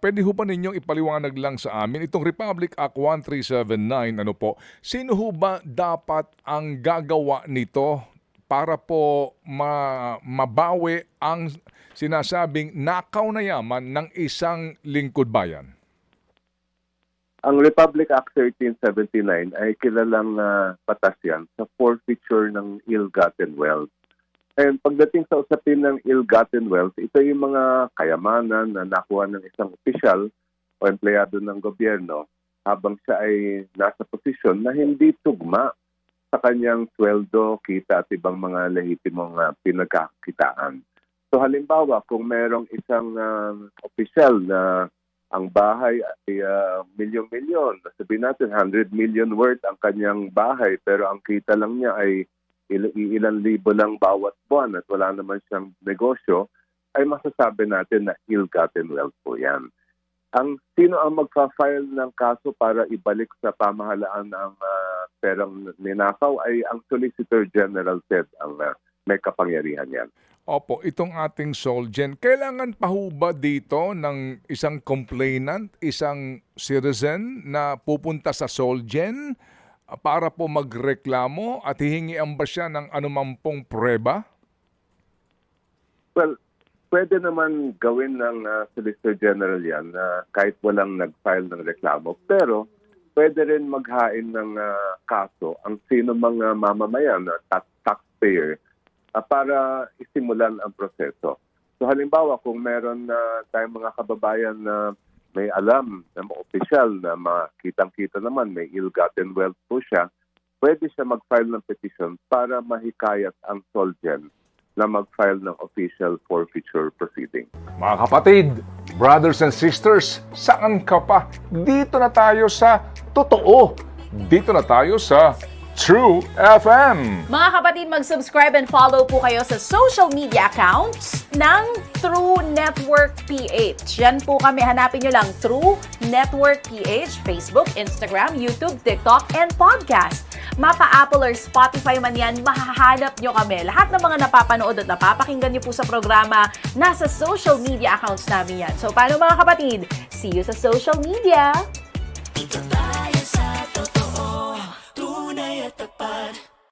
pwede ho ba ninyong ipaliwanag lang sa amin itong Republic Act 1379, ano po, sino ho ba dapat ang gagawa nito para po mabawi ang sinasabing nakaw na yaman ng isang lingkod bayan? Ang Republic Act 1379 ay kilalang batas yan sa forfeiture ng ill-gotten wealth. And pagdating sa usapin ng ill-gotten wealth, ito yung mga kayamanan na nakuha ng isang opisyal o empleyado ng gobyerno habang siya ay nasa posisyon na hindi tugma sa kanyang sweldo, kita at ibang mga lehitimong pinagkakitaan. So halimbawa, kung merong isang opisyal na ang bahay ay milyon-milyon, sabihin natin 100 million worth ang kanyang bahay, pero ang kita lang niya ay ilan libo lang bawat buwan at wala naman siyang negosyo, ay masasabi natin na ill-gotten wealth po yan. Sino ang magpa-file ng kaso para ibalik sa pamahalaan ang perang ninakaw ay ang Solicitor General said ang may kapangyarihan yan. Opo, itong ating Solgen, kailangan pa ho ba dito ng isang complainant, isang citizen na pupunta sa Solgen para po magreklamo at hihingian ba siya ng anumampong prueba? Well, pwede naman gawin ng Solicitor General yan kahit walang nag-file ng reklamo. Pero pwede rin maghain ng kaso ang sino mga mamamayan, taxpayer, para isimulan ang proseso. So halimbawa, kung meron tayong mga kababayan na may alam na mga opisyal na makitang-kita naman, may ill-gotten wealth po siya, pwede siya mag-file ng petition para mahikayat ang Solgen na mag-file ng official forfeiture proceeding. Mga kapatid, brothers and sisters, saan ka pa? Dito na tayo sa totoo. Dito na tayo sa True FM. Mga kapatid, mag-subscribe and follow po kayo sa social media accounts ng True Network PH. Yan po kami, hanapin nyo lang True Network PH, Facebook, Instagram, YouTube, TikTok, and podcast. Mapa Apple or Spotify man yan, mahahanap nyo kami. Lahat ng mga napapanood at napapakinggan nyo po sa programa, nasa social media accounts namin yan. So paano mga kapatid? See you sa social media!